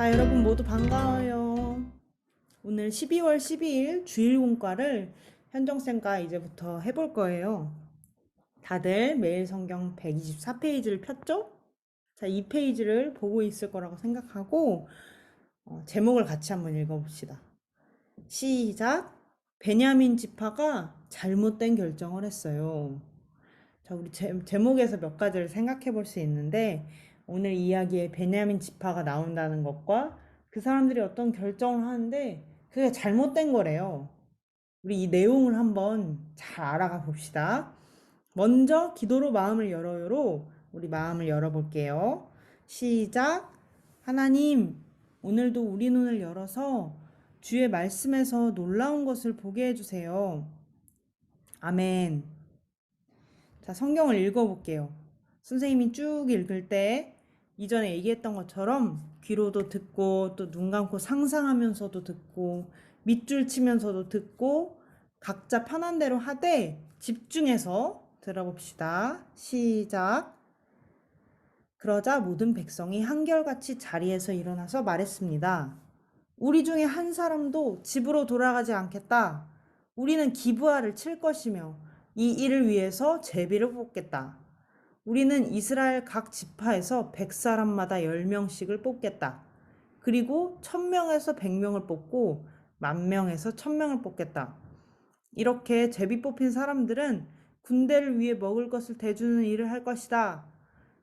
자, 여러분 모두 반가워요. 오늘 12월 12일 주일공과를 현정쌤과 이제부터 해볼 거예요. 다들 매일 성경 124페이지를 폈죠? 자, 이 페이지를 보고 있을 거라고 생각하고 제목을 같이 한번 읽어봅시다. 시작! 베냐민 지파가 잘못된 결정을 했어요. 자, 우리 제목에서 몇 가지를 생각해 볼 수 있는데, 오늘 이야기에 베냐민 지파가 나온다는 것과 그 사람들이 어떤 결정을 하는데, 그게 잘못된 거래요. 우리 이 내용을 한번 잘 알아가 봅시다. 먼저 기도로 마음을 열어요로 우리 마음을 열어볼게요. 시작! 하나님, 오늘도 우리 눈을 열어서 주의 말씀에서 놀라운 것을 보게 해주세요. 아멘. 자, 성경을 읽어볼게요. 선생님이 쭉 읽을 때 이전에 얘기했던 것처럼 귀로도 듣고 또 눈 감고 상상하면서도 듣고 밑줄 치면서도 듣고 각자 편한 대로 하되 집중해서 들어봅시다. 시작. 그러자 모든 백성이 한결같이 자리에서 일어나서 말했습니다. 우리 중에 한 사람도 집으로 돌아가지 않겠다. 우리는 기브아를 칠 것이며 이 일을 위해서 제비를 뽑겠다. 우리는 이스라엘 각 지파에서 100사람마다 10명씩을 뽑겠다. 그리고 1000명에서 100명을 뽑고 10,000명에서 1000명을 뽑겠다. 이렇게 제비 뽑힌 사람들은 군대를 위해 먹을 것을 대주는 일을 할 것이다.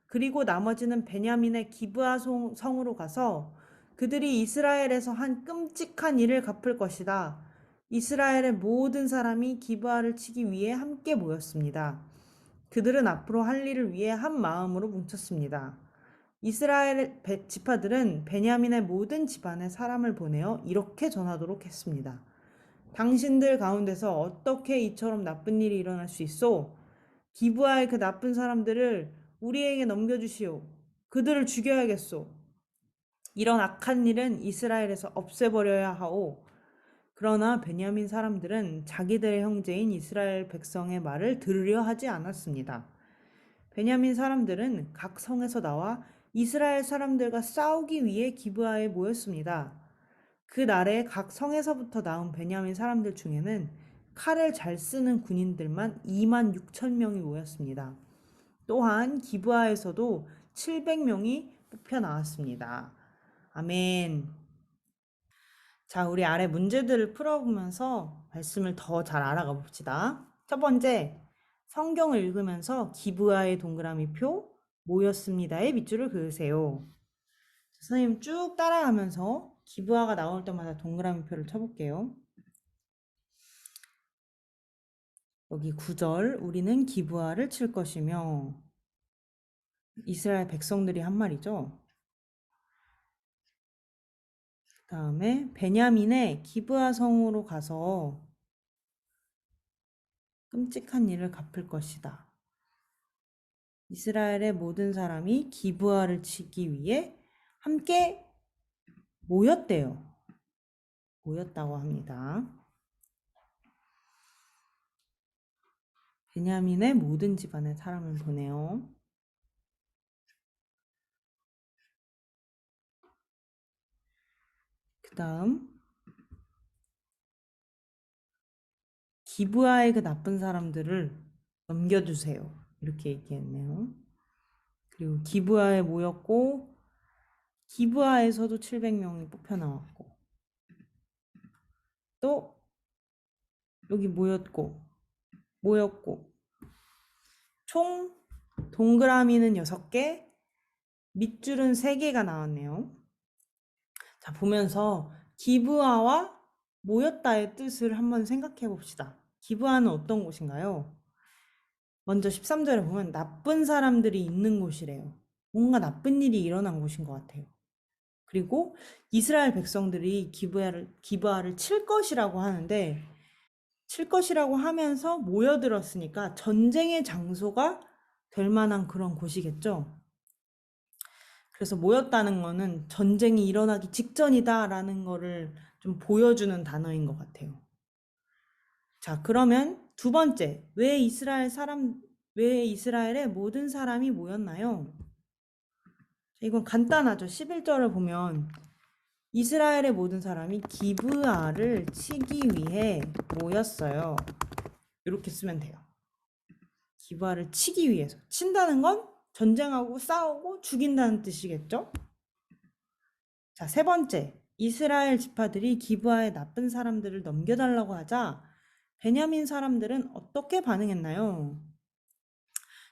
그리고 나머지는 베냐민의 기브아 성으로 가서 그들이 이스라엘에서 한 끔찍한 일을 갚을 것이다. 이스라엘의 모든 사람이 기브아를 치기 위해 함께 모였습니다. 그들은 앞으로 할 일을 위해 한 마음으로 뭉쳤습니다. 이스라엘 지파들은 베냐민의 모든 집안에 사람을 보내어 이렇게 전하도록 했습니다. 당신들 가운데서 어떻게 이처럼 나쁜 일이 일어날 수 있소? 기브아의 그 나쁜 사람들을 우리에게 넘겨주시오. 그들을 죽여야겠소. 이런 악한 일은 이스라엘에서 없애버려야 하오. 그러나 베냐민 사람들은 자기들의 형제인 이스라엘 백성의 말을 들으려 하지 않았습니다. 베냐민 사람들은 각 성에서 나와 이스라엘 사람들과 싸우기 위해 기브아에 모였습니다. 그 날에 각 성에서부터 나온 베냐민 사람들 중에는 칼을 잘 쓰는 군인들만 26,000명이 모였습니다. 또한 기브아에서도 700명이 뽑혀 나왔습니다. 아멘. 자, 우리 아래 문제들을 풀어보면서 말씀을 더 잘 알아가 봅시다. 첫 번째, 성경을 읽으면서 기브아의 동그라미표 모였습니다의 밑줄을 그으세요. 선생님 쭉 따라가면서 기브아가 나올 때마다 동그라미표를 쳐볼게요. 여기 9절, 우리는 기브아를 칠 것이며, 이스라엘 백성들이 한 말이죠. 그 다음에 베냐민의 기브아 성으로 가서 끔찍한 일을 갚을 것이다. 이스라엘의 모든 사람이 기브아를 치기 위해 함께 모였대요. 모였다고 합니다. 베냐민의 모든 집안의 사람을 보내요. 그 다음 기브아의 그 나쁜 사람들을 넘겨주세요. 이렇게 얘기했네요. 그리고 기브아에 모였고 기브아에서도 700명이 뽑혀 나왔고 또 여기 모였고 총 동그라미는 6개, 밑줄은 3개가 나왔네요. 자, 보면서 기브아와 모였다의 뜻을 한번 생각해 봅시다. 기브아는 어떤 곳인가요? 먼저 13절에 보면 나쁜 사람들이 있는 곳이래요. 뭔가 나쁜 일이 일어난 곳인 것 같아요. 그리고 이스라엘 백성들이 기브아를 칠 것이라고 하는데, 칠 것이라고 하면서 모여들었으니까 전쟁의 장소가 될 만한 그런 곳이겠죠. 그래서 모였다는 거는 전쟁이 일어나기 직전이다라는 거를 좀 보여주는 단어인 것 같아요. 자, 그러면 두 번째, 왜 이스라엘의 모든 사람이 모였나요? 이건 간단하죠. 11절을 보면 이스라엘의 모든 사람이 기브아를 치기 위해 모였어요. 이렇게 쓰면 돼요. 기브아를 치기 위해서. 친다는 건 전쟁하고 싸우고 죽인다는 뜻이겠죠? 자, 세 번째. 이스라엘 지파들이 기브아의 나쁜 사람들을 넘겨달라고 하자 베냐민 사람들은 어떻게 반응했나요?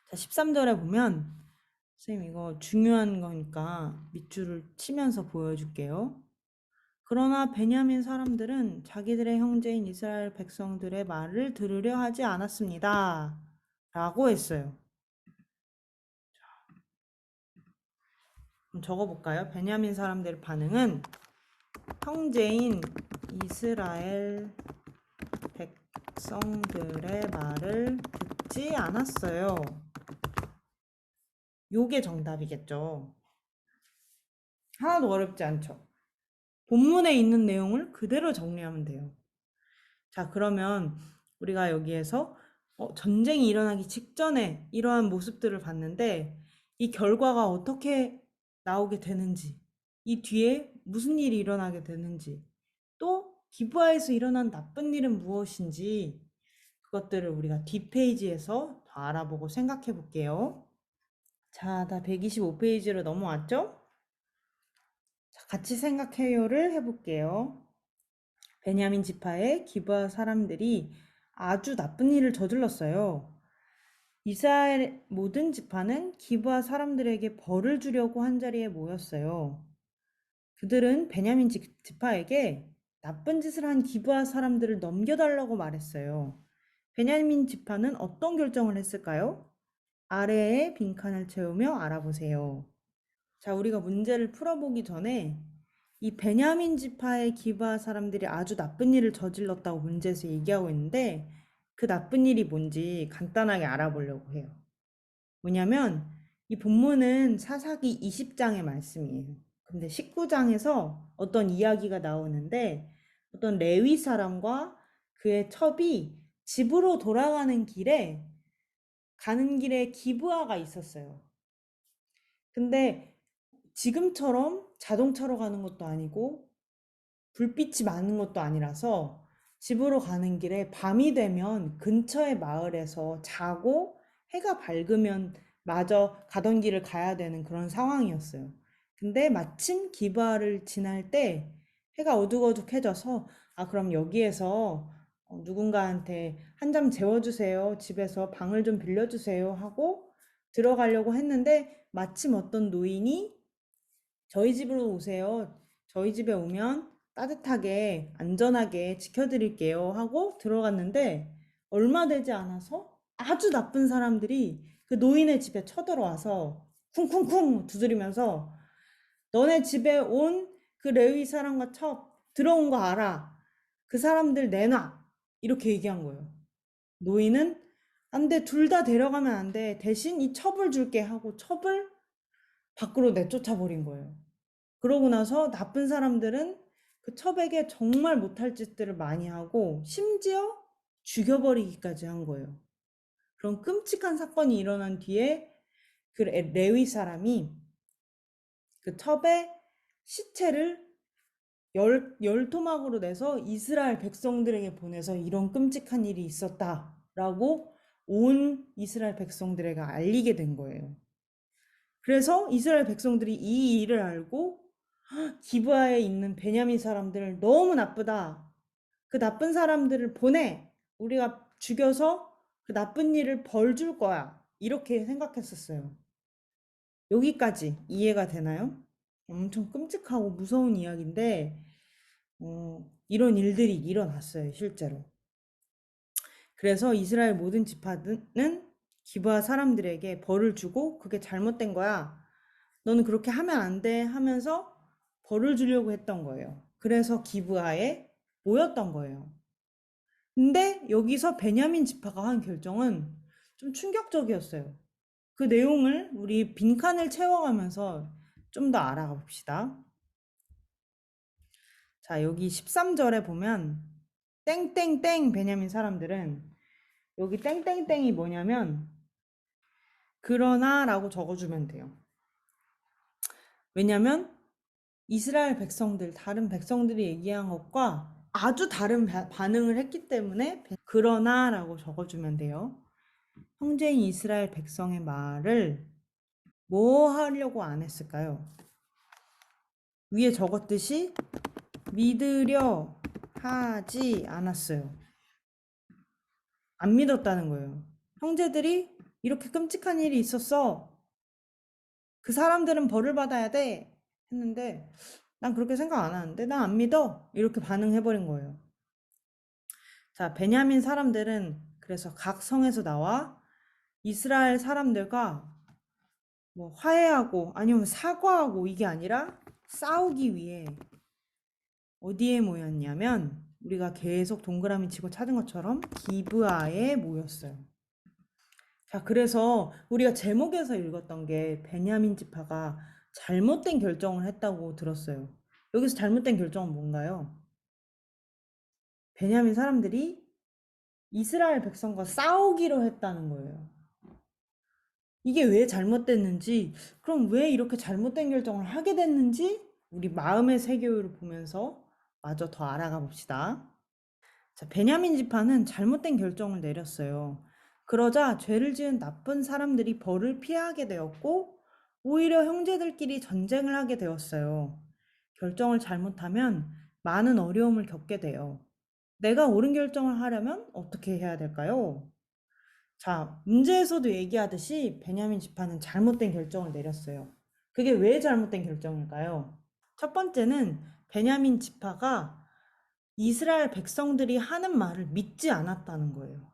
자, 13절에 보면 선생님 이거 중요한 거니까 밑줄을 치면서 보여줄게요. 그러나 베냐민 사람들은 자기들의 형제인 이스라엘 백성들의 말을 들으려 하지 않았습니다. 라고 했어요. 그럼 적어볼까요? 베냐민 사람들의 반응은 형제인 이스라엘 백성들의 말을 듣지 않았어요. 요게 정답이겠죠. 하나도 어렵지 않죠. 본문에 있는 내용을 그대로 정리하면 돼요. 자, 그러면 우리가 여기에서 전쟁이 일어나기 직전에 이러한 모습들을 봤는데 이 결과가 어떻게 나오게 되는지, 이 뒤에 무슨 일이 일어나게 되는지, 또 기브아에서 일어난 나쁜 일은 무엇인지 그것들을 우리가 뒷페이지에서 더 알아보고 생각해 볼게요. 자, 다 125페이지로 넘어왔죠? 자, 같이 생각해요를 해볼게요. 베냐민 지파의 기브아 사람들이 아주 나쁜 일을 저질렀어요. 이스라엘 모든 지파는 기브아 사람들에게 벌을 주려고 한 자리에 모였어요. 그들은 베냐민 지파에게 나쁜 짓을 한 기브아 사람들을 넘겨달라고 말했어요. 베냐민 지파는 어떤 결정을 했을까요? 아래에 빈칸을 채우며 알아보세요. 자, 우리가 문제를 풀어보기 전에 이 베냐민 지파의 기브아 사람들이 아주 나쁜 일을 저질렀다고 문제에서 얘기하고 있는데 그 나쁜 일이 뭔지 간단하게 알아보려고 해요. 뭐냐면 이 본문은 사사기 20장의 말씀이에요. 근데 19장에서 어떤 이야기가 나오는데 어떤 레위 사람과 그의 첩이 집으로 돌아가는 길에 가는 길에 기브아가 있었어요. 근데 지금처럼 자동차로 가는 것도 아니고 불빛이 많은 것도 아니라서 집으로 가는 길에 밤이 되면 근처의 마을에서 자고 해가 밝으면 마저 가던 길을 가야 되는 그런 상황이었어요. 근데 마침 기바를 지날 때 해가 어둑어둑해져서 그럼 여기에서 누군가한테 한 잠 재워주세요. 집에서 방을 좀 빌려주세요 하고 들어가려고 했는데 마침 어떤 노인이 저희 집으로 오세요. 저희 집에 오면 따뜻하게 안전하게 지켜드릴게요 하고 들어갔는데 얼마 되지 않아서 아주 나쁜 사람들이 그 노인의 집에 쳐들어와서 쿵쿵쿵 두드리면서 너네 집에 온 그 레위 사람과 첩 들어온 거 알아. 그 사람들 내놔. 이렇게 얘기한 거예요. 노인은 안 돼, 둘 다 데려가면 안 돼. 대신 이 첩을 줄게 하고 첩을 밖으로 내쫓아 버린 거예요. 그러고 나서 나쁜 사람들은 그 첩에게 정말 못할 짓들을 많이 하고 심지어 죽여버리기까지 한 거예요. 그런 끔찍한 사건이 일어난 뒤에 그 레위 사람이 그 첩의 시체를 열 토막으로 내서 이스라엘 백성들에게 보내서 이런 끔찍한 일이 있었다라고 온 이스라엘 백성들에게 알리게 된 거예요. 그래서 이스라엘 백성들이 이 일을 알고 기브아에 있는 베냐민 사람들 너무 나쁘다. 그 나쁜 사람들을 보내. 우리가 죽여서 그 나쁜 일을 벌 줄 거야. 이렇게 생각했었어요. 여기까지 이해가 되나요? 엄청 끔찍하고 무서운 이야기인데 이런 일들이 일어났어요, 실제로. 그래서 이스라엘 모든 지파는 기브아 사람들에게 벌을 주고 그게 잘못된 거야. 너는 그렇게 하면 안 돼 하면서 벌을 주려고 했던 거예요. 그래서 기브아에 모였던 거예요. 근데 여기서 베냐민 지파가 한 결정은 좀 충격적이었어요. 그 내용을 우리 빈칸을 채워가면서 좀 더 알아가 봅시다. 자, 여기 13절에 보면 땡땡땡 베냐민 사람들은 여기 땡땡땡이 뭐냐면 그러나 라고 적어주면 돼요. 왜냐면 이스라엘 백성들, 다른 백성들이 얘기한 것과 아주 다른 반응을 했기 때문에 그러나 라고 적어주면 돼요. 형제인 이스라엘 백성의 말을 뭐 하려고 안 했을까요? 위에 적었듯이 믿으려 하지 않았어요. 안 믿었다는 거예요. 형제들이 이렇게 끔찍한 일이 있었어. 그 사람들은 벌을 받아야 돼. 했는데 난 그렇게 생각 안 하는데 난 안 믿어. 이렇게 반응해버린 거예요. 자, 베냐민 사람들은 그래서 각 성에서 나와 이스라엘 사람들과 뭐 화해하고 아니면 사과하고 이게 아니라 싸우기 위해 어디에 모였냐면 우리가 계속 동그라미 치고 찾은 것처럼 기브아에 모였어요. 자, 그래서 우리가 제목에서 읽었던 게 베냐민 지파가 잘못된 결정을 했다고 들었어요. 여기서 잘못된 결정은 뭔가요? 베냐민 사람들이 이스라엘 백성과 싸우기로 했다는 거예요. 이게 왜 잘못됐는지, 그럼 왜 이렇게 잘못된 결정을 하게 됐는지 우리 마음의 세계를 보면서 마저 더 알아가 봅시다. 자, 베냐민 지파는 잘못된 결정을 내렸어요. 그러자 죄를 지은 나쁜 사람들이 벌을 피하게 되었고 오히려 형제들끼리 전쟁을 하게 되었어요. 결정을 잘못하면 많은 어려움을 겪게 돼요. 내가 옳은 결정을 하려면 어떻게 해야 될까요? 자, 문제에서도 얘기하듯이 베냐민 지파는 잘못된 결정을 내렸어요. 그게 왜 잘못된 결정일까요? 첫 번째는 베냐민 지파가 이스라엘 백성들이 하는 말을 믿지 않았다는 거예요.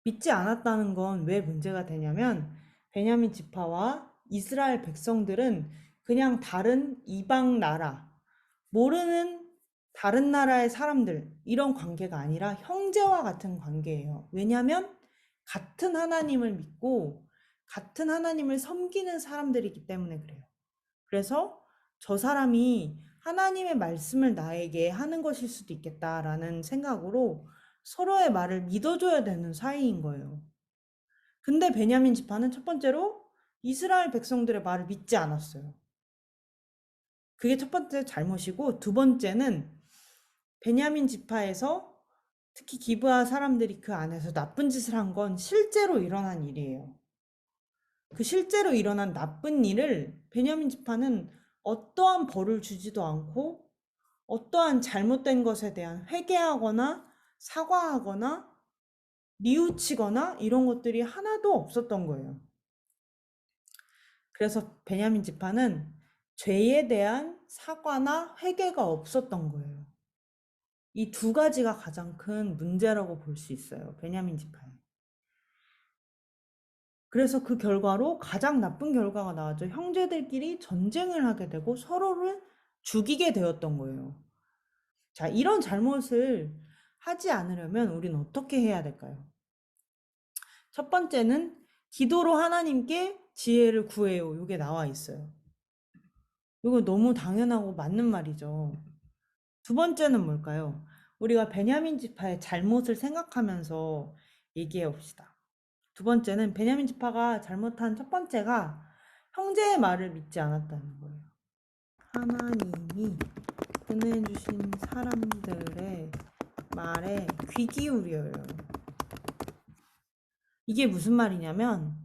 믿지 않았다는 건 왜 문제가 되냐면 베냐민 지파와 이스라엘 백성들은 그냥 다른 이방 나라, 모르는 다른 나라의 사람들 이런 관계가 아니라 형제와 같은 관계예요. 왜냐하면 같은 하나님을 믿고 같은 하나님을 섬기는 사람들이기 때문에 그래요. 그래서 저 사람이 하나님의 말씀을 나에게 하는 것일 수도 있겠다라는 생각으로 서로의 말을 믿어줘야 되는 사이인 거예요. 근데 베냐민 지파는 첫 번째로 이스라엘 백성들의 말을 믿지 않았어요. 그게 첫 번째 잘못이고, 두 번째는 베냐민 지파에서 특히 기브아 사람들이 그 안에서 나쁜 짓을 한 건 실제로 일어난 일이에요. 그 실제로 일어난 나쁜 일을 베냐민 지파는 어떠한 벌을 주지도 않고 어떠한 잘못된 것에 대한 회개하거나 사과하거나 뉘우치거나 이런 것들이 하나도 없었던 거예요. 그래서 베냐민 지파는 죄에 대한 사과나 회개가 없었던 거예요. 이 두 가지가 가장 큰 문제라고 볼 수 있어요. 베냐민 지파에. 그래서 그 결과로 가장 나쁜 결과가 나왔죠. 형제들끼리 전쟁을 하게 되고 서로를 죽이게 되었던 거예요. 자, 이런 잘못을 하지 않으려면 우리는 어떻게 해야 될까요? 첫 번째는 기도로 하나님께 지혜를 구해요. 이게 나와 있어요. 이거 너무 당연하고 맞는 말이죠. 두 번째는 뭘까요? 우리가 베냐민 지파의 잘못을 생각하면서 얘기해 봅시다. 두 번째는 베냐민 지파가 잘못한 첫 번째가 형제의 말을 믿지 않았다는 거예요. 하나님이 보내주신 사람들의 말에 귀 기울여요. 이게 무슨 말이냐면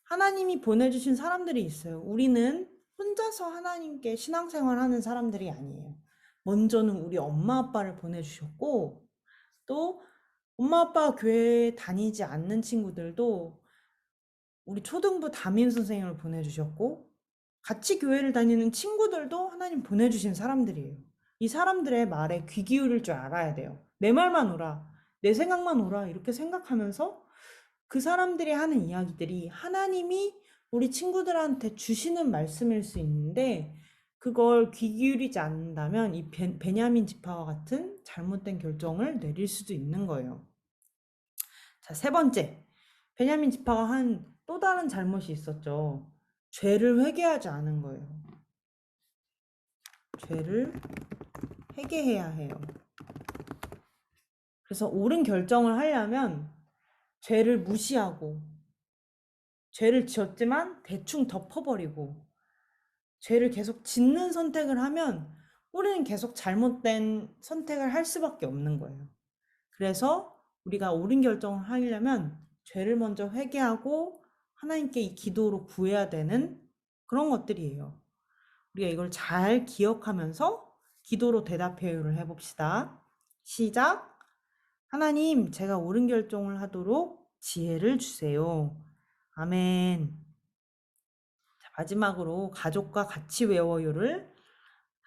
하나님이 보내주신 사람들이 있어요. 우리는 혼자서 하나님께 신앙생활하는 사람들이 아니에요. 먼저는 우리 엄마 아빠를 보내주셨고 또 엄마 아빠 교회 다니지 않는 친구들도 우리 초등부 담임 선생님을 보내주셨고 같이 교회를 다니는 친구들도 하나님 보내주신 사람들이에요. 이 사람들의 말에 귀 기울일 줄 알아야 돼요. 내 말만 오라, 내 생각만 오라 이렇게 생각하면서 그 사람들이 하는 이야기들이 하나님이 우리 친구들한테 주시는 말씀일 수 있는데 그걸 귀 기울이지 않는다면 이 베냐민 지파와 같은 잘못된 결정을 내릴 수도 있는 거예요. 자, 세 번째. 베냐민 지파가 한 또 다른 잘못이 있었죠. 죄를 회개하지 않은 거예요. 죄를 회개해야 해요. 그래서 옳은 결정을 하려면 죄를 무시하고 죄를 지었지만 대충 덮어버리고 죄를 계속 짓는 선택을 하면 우리는 계속 잘못된 선택을 할 수밖에 없는 거예요. 그래서 우리가 옳은 결정을 하려면 죄를 먼저 회개하고 하나님께 이 기도로 구해야 되는 그런 것들이에요. 우리가 이걸 잘 기억하면서 기도로 대답회를 해봅시다. 시작. 하나님, 제가 옳은 결정을 하도록 지혜를 주세요. 아멘. 자, 마지막으로 가족과 같이 외워요를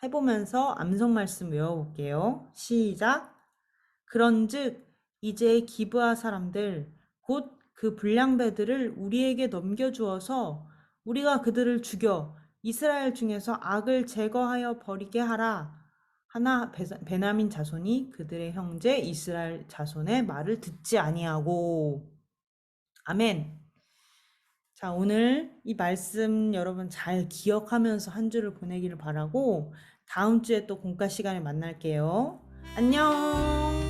해보면서 암송 말씀 외워볼게요. 시작. 그런즉 이제 기브아 사람들 곧 그 불량배들을 우리에게 넘겨주어서 우리가 그들을 죽여 이스라엘 중에서 악을 제거하여 버리게 하라. 하나 베냐민 자손이 그들의 형제 이스라엘 자손의 말을 듣지 아니하고. 아멘. 자, 오늘 이 말씀 여러분 잘 기억하면서 한 주를 보내기를 바라고 다음 주에 또 공과 시간에 만날게요. 안녕.